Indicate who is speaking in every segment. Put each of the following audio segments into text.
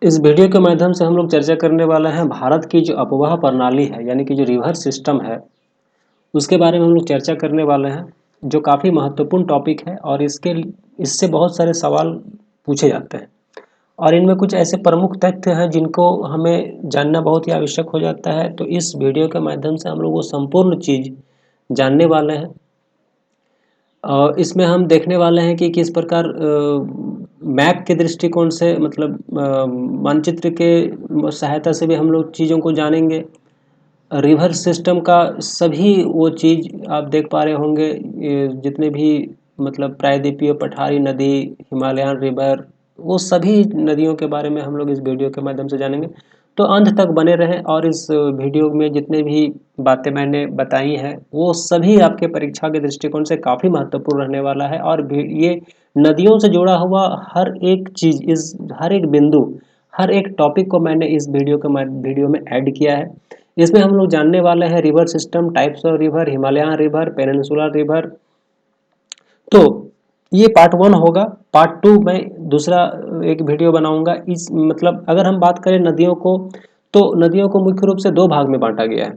Speaker 1: इस वीडियो के माध्यम से हम लोग चर्चा करने वाले हैं भारत की जो अपवाह प्रणाली है यानी कि जो रिवर सिस्टम है उसके बारे में हम लोग चर्चा करने वाले हैं, जो काफ़ी महत्वपूर्ण टॉपिक है और इससे बहुत सारे सवाल पूछे जाते हैं और इनमें कुछ ऐसे प्रमुख तथ्य हैं जिनको हमें जानना बहुत ही आवश्यक हो जाता है। तो इस वीडियो के माध्यम से हम लोग वो संपूर्ण चीज़ जानने वाले हैं। इसमें हम देखने वाले हैं कि किस प्रकार मैप के दृष्टिकोण से मतलब मानचित्र के सहायता से भी हम लोग चीज़ों को जानेंगे। रिवर सिस्टम का सभी वो चीज़ आप देख पा रहे होंगे, जितने भी मतलब प्रायद्वीपीय पठारी नदी, हिमालयन रिवर, वो सभी नदियों के बारे में हम लोग इस वीडियो के माध्यम से जानेंगे। तो अंत तक बने रहें और इस वीडियो में जितने भी बातें मैंने बताई हैं वो सभी आपके परीक्षा के दृष्टिकोण से काफ़ी महत्वपूर्ण रहने वाला है। और ये नदियों से जुड़ा हुआ हर एक चीज़, इस हर एक बिंदु, हर एक टॉपिक को मैंने इस वीडियो में ऐड किया है। इसमें हम लोग जानने वाले हैं river system, types of river, Himalayan river, peninsular river. तो ये पार्ट 1 होगा। पार्ट 2 मैं दूसरा एक वीडियो बनाऊंगा। इस मतलब अगर हम बात करें नदियों को, तो नदियों को मुख्य रूप से दो भाग में बांटा गया है।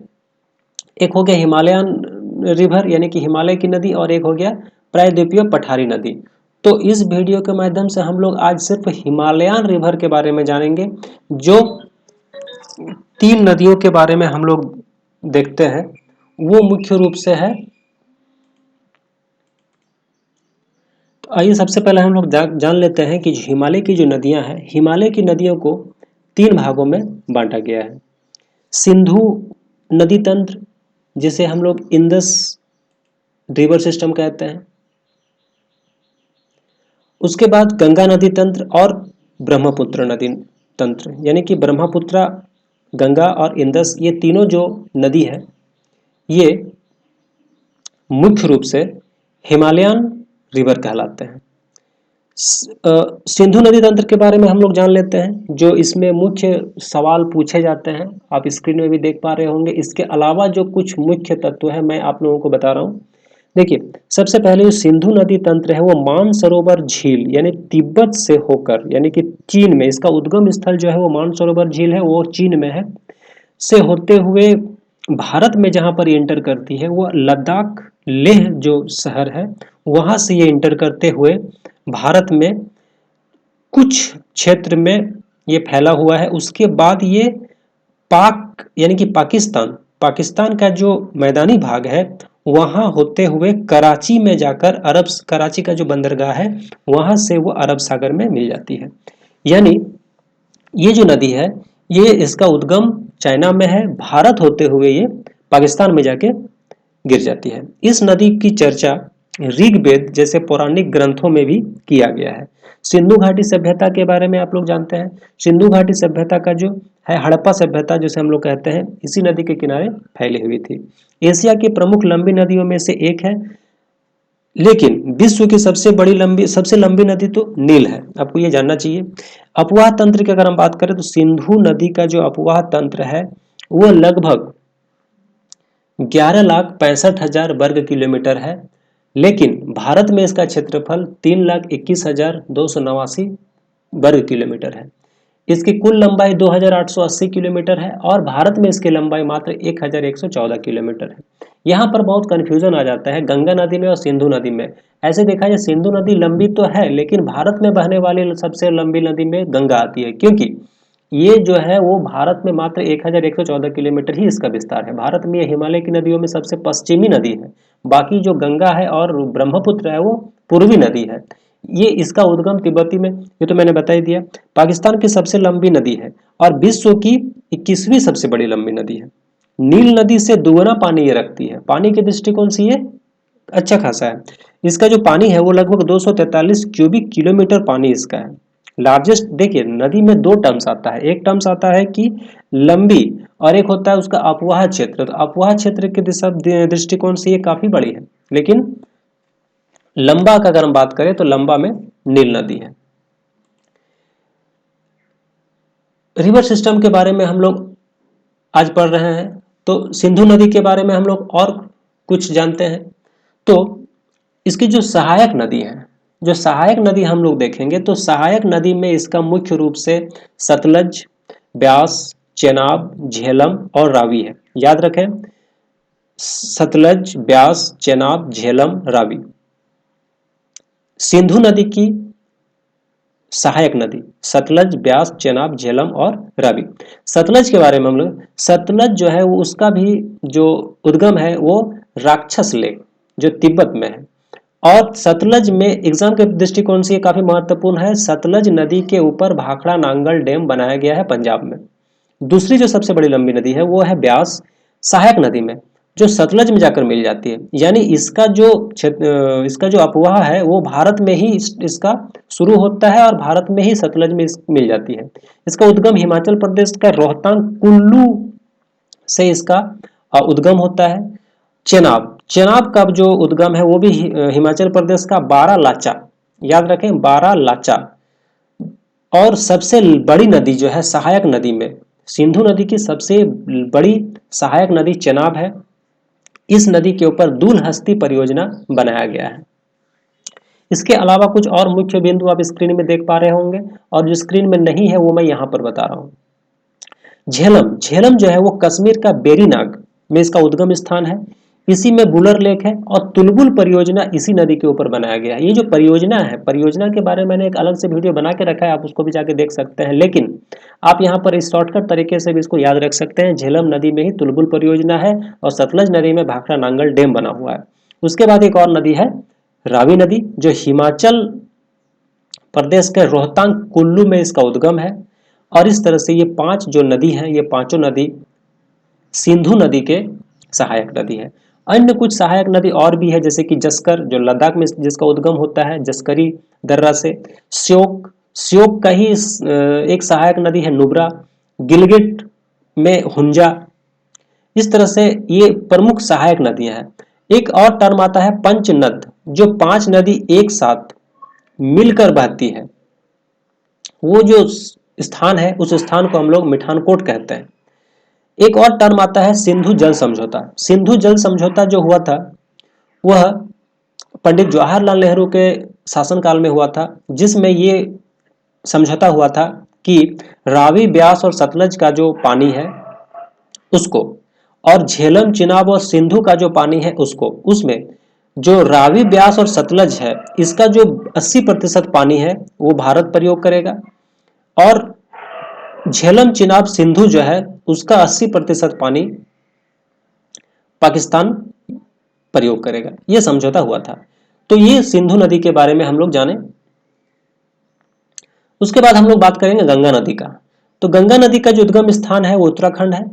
Speaker 1: एक हो गया हिमालयन रिवर यानी कि हिमालय की नदी, और एक हो गया प्रायद्वीपीय पठारी नदी। तो इस वीडियो के माध्यम से हम लोग आज सिर्फ हिमालयन रिवर के बारे में जानेंगे। जो 3 नदियों के बारे में हम लोग देखते हैं वो मुख्य रूप से है। तो आइए सबसे पहले हम लोग जान लेते हैं कि हिमालय की जो नदियां हैं, हिमालय की नदियों को 3 भागों में बांटा गया है। सिंधु नदी तंत्र, जिसे हम लोग इंदस रिवर सिस्टम कहते हैं। उसके बाद गंगा नदी तंत्र और ब्रह्मपुत्र नदी तंत्र, यानी कि ब्रह्मपुत्र, गंगा और इंदस, ये तीनों जो नदी है ये मुख्य रूप से हिमालयन रिवर कहलाते हैं। सिंधु नदी तंत्र के बारे में हम लोग जान लेते हैं, जो इसमें मुख्य सवाल पूछे जाते हैं, आप स्क्रीन में भी देख पा रहे होंगे। इसके अलावा जो कुछ मुख्य तत्व है मैं आप लोगों को बता रहा हूँ। देखिए, सबसे पहले जो सिंधु नदी तंत्र है वो मानसरोवर झील यानी तिब्बत से होकर, यानी कि चीन में, इसका उद्गम स्थल जो है वो मानसरोवर झील है, वो चीन में है, से होते हुए भारत में जहां पर एंटर करती है वो लद्दाख लेह जो शहर है वहां से ये एंटर करते हुए भारत में कुछ क्षेत्र में ये फैला हुआ है। उसके बाद ये पाक यानी कि पाकिस्तान का जो मैदानी भाग है वहां होते हुए कराची में जाकर कराची का जो बंदरगाह है वहां से वो अरब सागर में मिल जाती है। यानी ये जो नदी है ये इसका उद्गम चाइना में है, भारत होते हुए ये पाकिस्तान में जाके गिर जाती है। इस नदी की चर्चा ऋग्वेद जैसे पौराणिक ग्रंथों में भी किया गया है। सिंधु घाटी सभ्यता के बारे में आप लोग जानते हैं। सिंधु घाटी सभ्यता का जो है हड़प्पा सभ्यता जिसे हम लोग कहते हैं, इसी नदी के किनारे फैली हुई थी। एशिया की प्रमुख लंबी नदियों में से एक है, लेकिन विश्व की सबसे लंबी नदी तो नील है, आपको ये जानना चाहिए। अपवाह तंत्र की अगर हम बात करें तो सिंधु नदी का जो अपवाह तंत्र है वो लगभग 11,65,000 वर्ग किलोमीटर है, लेकिन भारत में इसका क्षेत्रफल 3,21,289 वर्ग किलोमीटर है। इसकी कुल लंबाई 2,880 किलोमीटर है और भारत में इसकी लंबाई मात्र 1,114 किलोमीटर है। यहाँ पर बहुत कन्फ्यूजन आ जाता है गंगा नदी में और सिंधु नदी में। ऐसे देखा जाए सिंधु नदी लंबी तो है, लेकिन भारत में बहने वाली सबसे लंबी नदी में गंगा आती है, क्योंकि ये जो है वो भारत में मात्र 1,114 किलोमीटर ही इसका विस्तार है। भारत में ये हिमालय की नदियों में सबसे पश्चिमी नदी है। बाकी जो गंगा है और ब्रह्मपुत्र है वो पूर्वी नदी है। ये इसका उद्गम तिब्बती में, ये तो मैंने बता ही दिया। पाकिस्तान की सबसे लंबी नदी है और विश्व की 21वीं सबसे बड़ी लंबी नदी है। नील नदी से दुगना पानी ये रखती है। पानी के दृष्टिकोण से ये अच्छा खासा है। इसका जो पानी है वो लगभग 243 क्यूबिक किलोमीटर पानी इसका है। लार्जेस्ट, देखिए नदी में दो टर्म्स आता है, एक टर्म्स आता है कि लंबी और एक होता है उसका अपवाह क्षेत्र। तो अपवाह क्षेत्र के दृष्टिकोण से ये काफी बड़ी है, लेकिन लंबा का अगर हम बात करें तो लंबा में नील नदी है। रिवर सिस्टम के बारे में हम लोग आज पढ़ रहे हैं, तो सिंधु नदी के बारे में हम लोग और कुछ जानते हैं। तो इसकी जो सहायक नदी है, जो सहायक नदी हम लोग देखेंगे तो सहायक नदी में इसका मुख्य रूप से सतलज, ब्यास, चेनाब, झेलम और रावी है। याद रखें, सतलज, ब्यास, चेनाब, झेलम, रावी। सिंधु नदी की सहायक नदी सतलज, ब्यास, चेनाब, झेलम और रावी। सतलज के बारे में हम लोग, सतलज जो है वो उसका भी जो उद्गम है वो राक्षस लेक जो तिब्बत में है। और सतलज में एग्जाम के दृष्टिकोण से ये काफी महत्वपूर्ण है, सतलज नदी के ऊपर भाखड़ा नांगल डैम बनाया गया है पंजाब में। दूसरी जो सबसे बड़ी लंबी नदी है वो है ब्यास, सहायक नदी में, जो सतलज में जाकर मिल जाती है। यानी इसका जो अपवाह है वो भारत में ही इसका शुरू होता है और भारत में ही सतलज में मिल जाती है। इसका उद्गम हिमाचल प्रदेश का रोहतांग कुल्लू से इसका उद्गम होता है। चेनाब, चेनाब का जो उद्गम है वो भी हिमाचल प्रदेश का बारालाचा, याद रखें बारालाचा। और सबसे बड़ी नदी जो है सहायक नदी में, सिंधु नदी की सबसे बड़ी सहायक नदी चेनाब है। इस नदी के ऊपर दूलहस्ती परियोजना बनाया गया है। इसके अलावा कुछ और मुख्य बिंदु आप स्क्रीन में देख पा रहे होंगे और जो स्क्रीन में नहीं है वो मैं यहां पर बता रहा हूं। झेलम, झेलम जो है वो कश्मीर का बेरीनाग में इसका उद्गम स्थान है। इसी में बुलर लेक है और तुलबुल परियोजना इसी नदी के ऊपर बनाया गया है। ये जो परियोजना है, परियोजना के बारे में मैंने एक अलग से वीडियो बना के रखा है, आप उसको भी जाके देख सकते हैं। लेकिन आप यहाँ पर इस शॉर्टकट तरीके से भी इसको याद रख सकते हैं। झेलम नदी में ही तुलबुल परियोजना है और सतलज नदी में भाखड़ा नांगल डैम बना हुआ है। उसके बाद एक और नदी है रावी नदी, जो हिमाचल प्रदेश के रोहतांग कुल्लू में इसका उद्गम है। और इस तरह से ये पांच जो नदी हैं, ये पांचों नदी सिंधु नदी के सहायक नदी है। अन्य कुछ सहायक नदी और भी है, जैसे कि जस्कर जो लद्दाख में जिसका उद्गम होता है जस्करी दर्रा से। श्योक, श्योक का ही एक सहायक नदी है नुब्रा। गिलगिट में हुंजा। इस तरह से ये प्रमुख सहायक नदियां हैं। एक और टर्म आता है पंचनद, जो पांच नदी एक साथ मिलकर बहती है। वो जो स्थान है उस स्थान को हम लोग मिठानकोट कहते हैं। एक और टर्म आता है सिंधु जल समझौता। सिंधु जल समझौता जो हुआ था वह पंडित जवाहरलाल नेहरू के शासनकाल में हुआ था, जिसमें ये समझौता हुआ था कि रावी, ब्यास और सतलज का जो पानी है उसको, और झेलम, चिनाब और सिंधु का जो पानी है उसको, उसमें जो रावी, ब्यास और सतलज है इसका जो 80% पानी है वो भारत प्रयोग करेगा और झेलम, चिनाब, सिंधु जो है उसका 80% पानी पाकिस्तान प्रयोग करेगा। यह समझौता हुआ था। तो ये सिंधु नदी के बारे में हम लोग जाने। उसके बाद हम लोग बात करेंगे गंगा नदी का। तो गंगा नदी का जो उद्गम स्थान है वो उत्तराखंड है।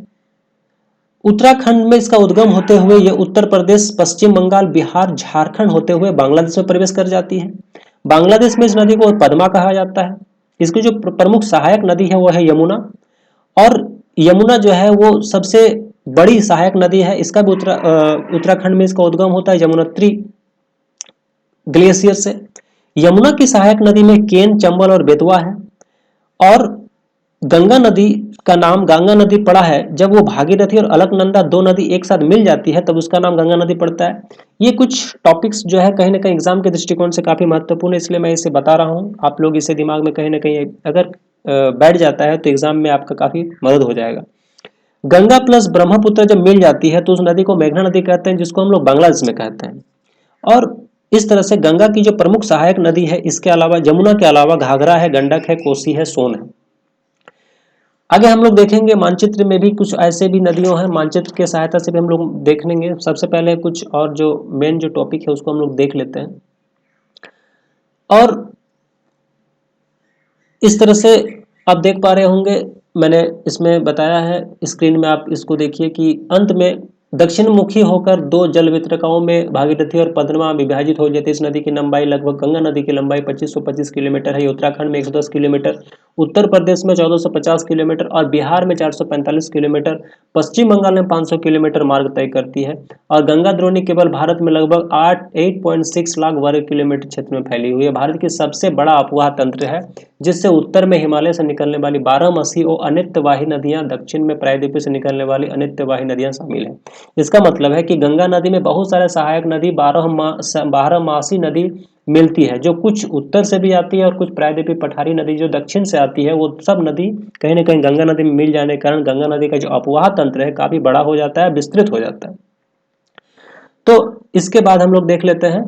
Speaker 1: उत्तराखंड में इसका उद्गम होते हुए ये उत्तर प्रदेश, पश्चिम बंगाल, बिहार, झारखंड होते हुए बांग्लादेश में प्रवेश कर जाती है। बांग्लादेश में इस नदी को पद्मा कहा जाता है। इसकी जो प्रमुख सहायक नदी है वो है यमुना। और यमुना जो है वो सबसे बड़ी सहायक नदी है। इसका भी उत्तराखंड में इसका उद्गम होता है यमुनोत्री ग्लेशियर से। यमुना की सहायक नदी में केन, चंबल और बेतवा है। और गंगा नदी का नाम गंगा नदी पड़ा है जब वो भागीरथी और अलकनंदा दो नदी एक साथ मिल जाती है, तब उसका नाम गंगा नदी पड़ता है। ये कुछ टॉपिक्स जो है कहीं ना कहीं एग्जाम के दृष्टिकोण से काफी महत्वपूर्ण है, इसलिए मैं इसे बता रहा हूँ। आप लोग इसे दिमाग में कहीं ना कहीं अगर बैठ जाता है तो एग्जाम में आपका काफी मदद हो जाएगा। गंगा प्लस ब्रह्मपुत्र जब मिल जाती है तो उस नदी को मेघना नदी कहते हैं, जिसको हम लोग बांग्लादेश में कहते हैं। और इस तरह से गंगा की जो प्रमुख सहायक नदी है, इसके अलावा यमुना के अलावा घाघरा है, गंडक है, कोसी है, सोन है। आगे हम लोग देखेंगे मानचित्र में भी कुछ ऐसे भी नदियों हैं, मानचित्र के सहायता से भी हम लोग देख लेंगे। सबसे पहले कुछ और जो मेन जो टॉपिक है उसको हम लोग देख लेते हैं। और इस तरह से आप देख पा रहे होंगे, मैंने इसमें बताया है, स्क्रीन में आप इसको देखिए कि अंत में दक्षिण मुखी होकर दो जल वितरकों में भागीरथी और पद्मा विभाजित हो जाती है। इस नदी की लंबाई लगभग, गंगा नदी की लंबाई 2525 किलोमीटर है। उत्तराखंड में 110 किलोमीटर, उत्तर प्रदेश में 1450 किलोमीटर और बिहार में 445 किलोमीटर, पश्चिम बंगाल में 500 किलोमीटर मार्ग तय करती है। और गंगा द्रोणी केवल भारत में लगभग 8.6 लाख वर्ग किलोमीटर क्षेत्र में फैली हुई है। भारत की सबसे बड़ा अपवाह तंत्र है जिससे उत्तर में हिमालय से निकलने वाली 12 और अनित्यवाही नदियां, दक्षिण में प्रायद्वीप से निकलने वाली अनित्यवाही नदियां शामिल हैं। इसका मतलब है कि गंगा नदी में बहुत सारे सहायक नदी, 12 मासी नदी मिलती है, जो कुछ उत्तर से भी आती है और कुछ प्रायद्वीपीय पठारी नदी जो दक्षिण से आती है, वो सब नदी कहीं ना कहीं गंगा नदी में मिल जाने के कारण गंगा नदी का जो अपवाह तंत्र है काफी बड़ा हो जाता है, विस्तृत हो जाता है। तो इसके बाद हम लोग देख लेते हैं,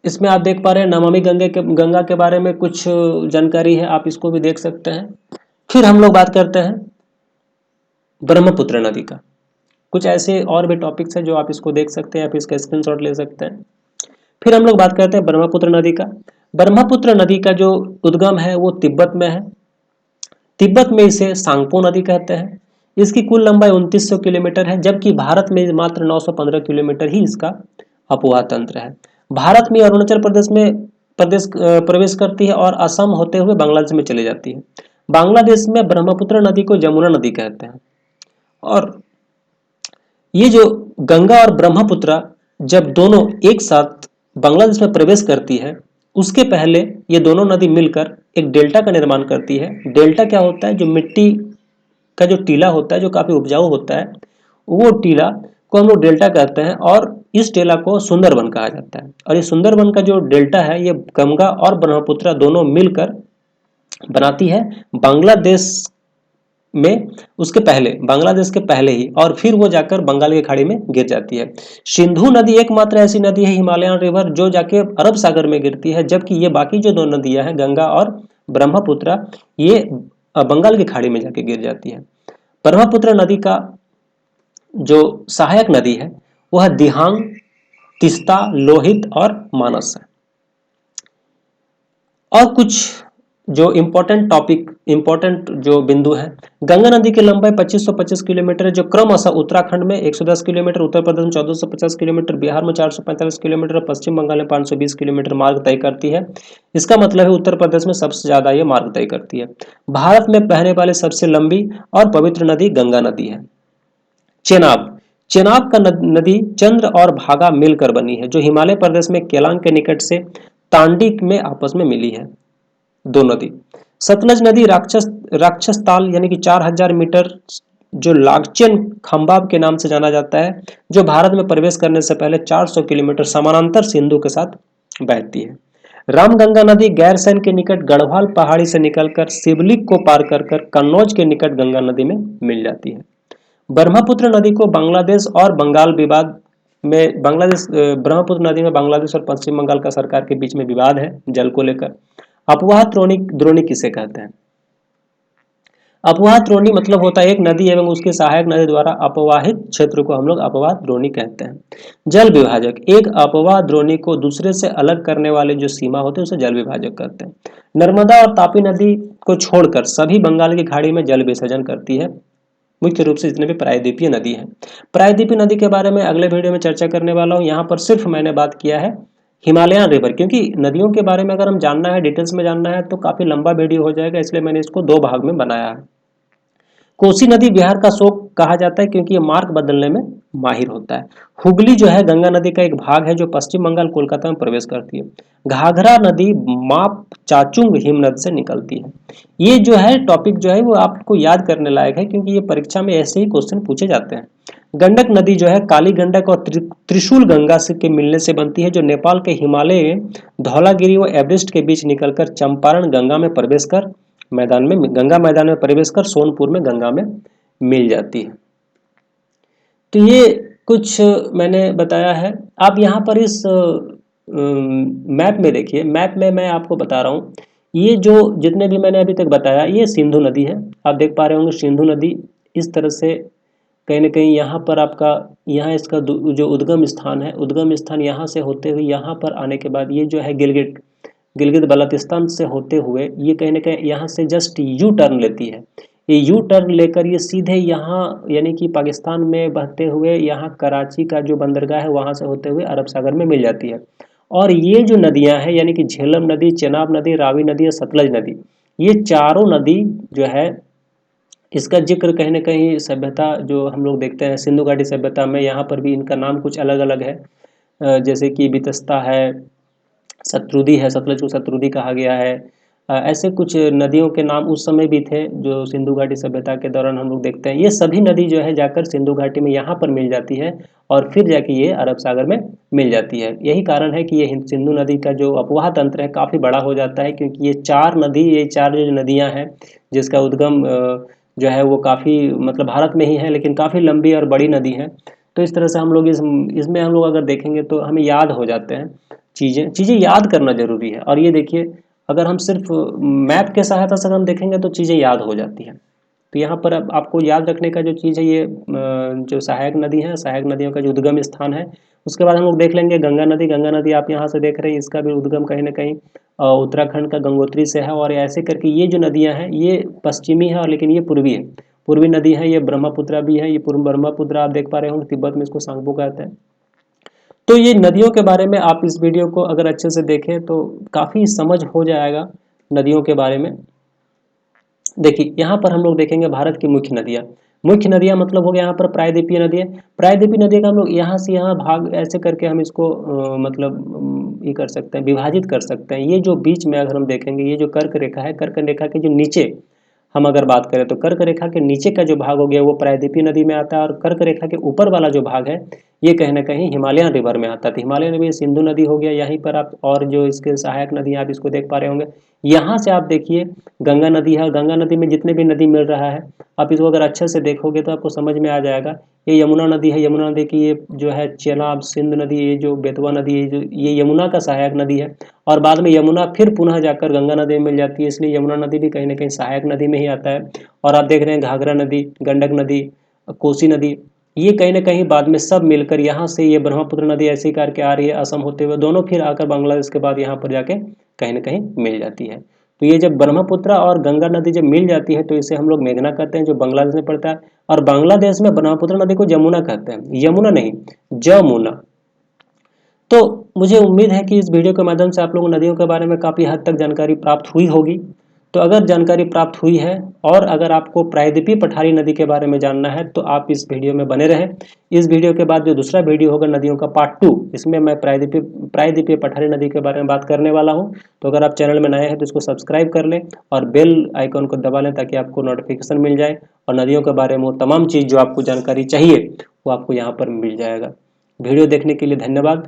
Speaker 1: इसमें आप देख पा रहे हैं नमामि गंगा के बारे में कुछ जानकारी है, आप इसको भी देख सकते हैं। फिर हम लोग बात करते हैं ब्रह्मपुत्र नदी का। कुछ ऐसे और भी टॉपिक्स हैं जो आप इसको देख सकते हैं, आप इसका स्क्रीनशॉट ले सकते हैं। फिर हम लोग बात करते हैं ब्रह्मपुत्र नदी का। ब्रह्मपुत्र नदी का जो उद्गम है वो तिब्बत में है। तिब्बत में इसे सांगपो नदी कहते हैं। इसकी कुल लंबाई 2900 किलोमीटर है, जबकि भारत में मात्र 915 किलोमीटर ही इसका अपवाह तंत्र है। भारत में अरुणाचल प्रदेश प्रवेश करती है और असम होते हुए बांग्लादेश में चली जाती है। बांग्लादेश में ब्रह्मपुत्र नदी को जमुना नदी कहते हैं। और ये जो गंगा और ब्रह्मपुत्र जब दोनों एक साथ बांग्लादेश में प्रवेश करती है, उसके पहले ये दोनों नदी मिलकर एक डेल्टा का निर्माण करती है। डेल्टा क्या होता है? जो मिट्टी का जो टीला होता है, जो काफी उपजाऊ होता है, वो टीला को हम लोग डेल्टा कहते हैं, और इस टीला को सुंदरबन कहा जाता है। और ये सुंदरबन का जो डेल्टा है, ये गंगा और ब्रह्मपुत्र दोनों मिलकर बनाती है बांग्लादेश में, उसके पहले, बांग्लादेश के पहले ही, और फिर वो जाकर बंगाल की खाड़ी में गिर जाती है। सिंधु नदी एकमात्र ऐसी नदी है, हिमालयन रिवर, जो जाके अरब सागर में गिरती है, जबकि ये बाकी जो दो नदियां हैं, गंगा और ब्रह्मपुत्र, ये बंगाल की खाड़ी में जाके गिर जाती है। ब्रह्मपुत्र नदी का जो सहायक नदी है वह दिहांग, तीस्ता, लोहित और मानस है। और कुछ जो इंपॉर्टेंट जो बिंदु है, गंगा नदी की लंबाई 2525 किलोमीटर है, जो क्रमशः उत्तराखंड में 110 किलोमीटर, उत्तर प्रदेश में 1450 किलोमीटर, बिहार में 445 किलोमीटर और पश्चिम बंगाल में 520 किलोमीटर मार्ग तय करती है। इसका मतलब है उत्तर प्रदेश में सबसे ज्यादा ये मार्ग तय करती है। भारत में बहने वाली सबसे लंबी और पवित्र नदी गंगा नदी है। चेनाब, चेनाब का नदी चंद्र और भागा मिलकर बनी है, जो हिमालय प्रदेश में केलांग के निकट से तांडी में आपस में मिली है, दो नदी। सतलज नदी राक्षस ताल यानी कि 4000 मीटर, जो लागचेन खंबाब के नाम से जाना जाता है, जो भारत में प्रवेश करने से पहले 400 किलोमीटर समानांतर सिंधु के साथ बहती है। रामगंगा नदी गैरसैंण के निकट गढ़वाल पहाड़ी से निकलकर शिवलिक को पार कर कन्नौज के निकट गंगा नदी में मिल जाती है। ब्रह्मपुत्र नदी को बांग्लादेश और बंगाल विवाद में, ब्रह्मपुत्र नदी में बांग्लादेश और पश्चिम बंगाल का सरकार के बीच में विवाद है जल को लेकर। अपवाह द्रोणी किसे कहते हैं? अपवाह द्रोणी मतलब होता है एक नदी एवं उसके सहायक नदी द्वारा अपवाहित क्षेत्र को हम लोग अपवाह द्रोणी कहते हैं। जल विभाजक, एक अपवाह द्रोणी को दूसरे से अलग करने वाले जो सीमा होते हैं उसे जल विभाजक कहते हैं। नर्मदा और तापी नदी को छोड़कर सभी बंगाल की खाड़ी में जल विसर्जन करती है, मुख्य रूप से जितने भी प्रायद्वीपीय नदी है। प्रायद्वीपीय नदी के बारे में अगले वीडियो में चर्चा करने वाला हूँ। यहाँ पर सिर्फ मैंने बात किया है हिमालयन रिवर, क्योंकि नदियों के बारे में अगर हम जानना है, डिटेल्स में जानना है, तो काफी लंबा वीडियो हो जाएगा, इसलिए मैंने इसको 2 भाग में बनाया है। कोसी नदी बिहार का शोक कहा जाता है, क्योंकि ये मार्ग बदलने में माहिर होता है। हुगली जो है गंगा नदी का एक भाग है, जो पश्चिम बंगाल कोलकाता में प्रवेश करती है। घाघरा नदी माप चाचुंग हिमनद से निकलती है। ये जो है टॉपिक जो है वो आपको याद करने लायक है, क्योंकि ये परीक्षा में ऐसे ही क्वेश्चन पूछे जाते हैं। गंडक नदी जो है काली गंडक और त्रिशूल गंगा से के मिलने से बनती है, जो नेपाल के हिमालय धौलागिरी व एवरेस्ट के बीच निकलकर चंपारण गंगा में गंगा मैदान में प्रवेश कर सोनपुर में गंगा में मिल जाती है। तो ये कुछ मैंने बताया है। आप यहाँ पर इस मैप में देखिए, मैप में मैं आपको बता रहा हूँ, ये जो जितने भी मैंने अभी तक बताया, ये सिंधु नदी है। आप देख पा रहे होंगे सिंधु नदी इस तरह से कहीं ना कहीं यहाँ पर आपका, यहाँ इसका जो उद्गम स्थान है, उद्गम स्थान यहाँ से होते हुए यहाँ पर आने के बाद ये जो है गिलगित बल्तिस्तान से होते हुए ये कहीं ना कहीं यहाँ से जस्ट यू टर्न लेती है। ये यू टर्न लेकर ये सीधे यहाँ यानी कि पाकिस्तान में बहते हुए यहाँ कराची का जो बंदरगाह है वहाँ से होते हुए अरब सागर में मिल जाती है। और ये जो नदियाँ हैं यानी कि झेलम नदी, चेनाब नदी, रावी नदी और सतलज नदी, ये चारों नदी जो है, इसका जिक्र कहीं ना कहीं सभ्यता जो हम लोग देखते हैं सिंधु घाटी सभ्यता में, यहाँ पर भी इनका नाम कुछ अलग अलग है, जैसे कि बितस्ता है, शतरुदी है, सतलज को शतरुदी कहा गया है। ऐसे कुछ नदियों के नाम उस समय भी थे जो सिंधु घाटी सभ्यता के दौरान हम लोग देखते हैं। ये सभी नदी जो है जाकर सिंधु घाटी में यहाँ पर मिल जाती है और फिर जाके ये अरब सागर में मिल जाती है। यही कारण है कि ये सिंधु नदी का जो अपवाह तंत्र है काफ़ी बड़ा हो जाता है, क्योंकि ये चार जो नदियाँ हैं जिसका उद्गम जो है वो काफ़ी मतलब भारत में ही है, लेकिन काफ़ी लंबी और बड़ी नदी है। तो इस तरह से हम लोग इसमें हम लोग अगर देखेंगे तो हमें याद हो जाते हैं चीज़ें चीज़ें याद करना ज़रूरी है। और ये देखिए, अगर हम सिर्फ मैप के सहायता से हम देखेंगे तो चीज़ें याद हो जाती हैं। तो यहाँ पर अब आपको याद रखने का जो चीज़ है ये जो सहायक नदी है, सहायक नदियों का जो उद्गम स्थान है। उसके बाद हम लोग देख लेंगे गंगा नदी। गंगा नदी आप यहाँ से देख रहे हैं, इसका भी उद्गम कहीं ना कहीं उत्तराखंड का गंगोत्री से है। और ऐसे करके ये जो नदियाँ हैं ये पश्चिमी है, और लेकिन ये पूर्वी है, पूर्वी नदी है। ये ब्रह्मपुत्रा भी है, ये पूर्व ब्रह्मपुत्रा आप देख पा रहे होंगे, तिब्बत में इसको सांगपो कहते हैं। तो ये नदियों के बारे में आप इस वीडियो को अगर अच्छे से देखें तो काफ़ी समझ हो जाएगा नदियों के बारे में। देखिए यहाँ पर हम लोग देखेंगे भारत की मुख्य नदियाँ। मुख्य नदियाँ मतलब हो गया यहाँ पर प्रायद्वीपीय नदियाँ। प्रायद्वीपीय नदी का हम लोग यहाँ से यहाँ भाग ऐसे करके हम इसको ये कर सकते हैं, विभाजित कर सकते हैं। ये जो बीच में अगर हम देखेंगे, ये जो कर्क रेखा है, कर्क रेखा के जो नीचे हम अगर बात करें तो कर्क रेखा के नीचे का जो भाग हो गया वो प्रायद्वीपीय नदी में आता है, और कर्क रेखा के ऊपर वाला जो भाग है ये कहीं ना कहीं हिमालयन रिवर में आता है। तो हिमालयन रिवर सिंधु नदी हो गया यहीं पर आप, और जो इसके सहायक नदी आप इसको देख पा रहे होंगे। यहाँ से आप देखिए गंगा नदी है, और गंगा नदी में जितने भी नदी मिल रहा है आप इसको अगर अच्छे से देखोगे तो आपको समझ में आ जाएगा। ये यमुना नदी है, यमुना नदी की ये जो है चेनाब, सिंध नदी, ये जो बेतवा नदी है, जो ये यमुना का सहायक नदी है। और बाद में यमुना फिर पुनः जाकर गंगा नदी में मिल जाती है, इसलिए यमुना नदी भी कहीं ना कहीं सहायक नदी में ही आता है। और आप देख रहे हैं घाघरा नदी, गंडक नदी, कोसी नदी, ये कहीं ना कहीं बाद में सब मिलकर यहाँ से ये ब्रह्मपुत्र नदी ऐसी करके आ रही है असम होते हुए, दोनों फिर आकर बांग्लादेश के बाद यहाँ पर जाके कहीं ना कहीं मिल जाती है। तो ये जब ब्रह्मपुत्र और गंगा नदी जब मिल जाती है तो इसे हम लोग मेघना कहते हैं, जो बांग्लादेश में पड़ता है। और बांग्लादेश में ब्रह्मपुत्र नदी को जमुना कहते हैं, यमुना नहीं, जमुना। तो मुझे उम्मीद है कि इस वीडियो के माध्यम से आप लोगों को नदियों के बारे में काफ़ी हद तक जानकारी प्राप्त हुई होगी। तो अगर जानकारी प्राप्त हुई है और अगर आपको प्रायद्वीपीय पठारी नदी के बारे में जानना है तो आप इस वीडियो में बने रहें। इस वीडियो के बाद जो दूसरा वीडियो होगा नदियों का पार्ट 2, इसमें मैं प्रायद्वीपीय पठारी नदी के बारे में बात करने वाला हूं। तो अगर आप चैनल में नए हैं तो इसको सब्सक्राइब कर लें और बेल आइकन को दबा लें ताकि आपको नोटिफिकेशन मिल जाए, और नदियों के बारे में वो तमाम चीज़ जो आपको जानकारी चाहिए वो आपको यहाँ पर मिल जाएगा। वीडियो देखने के लिए धन्यवाद।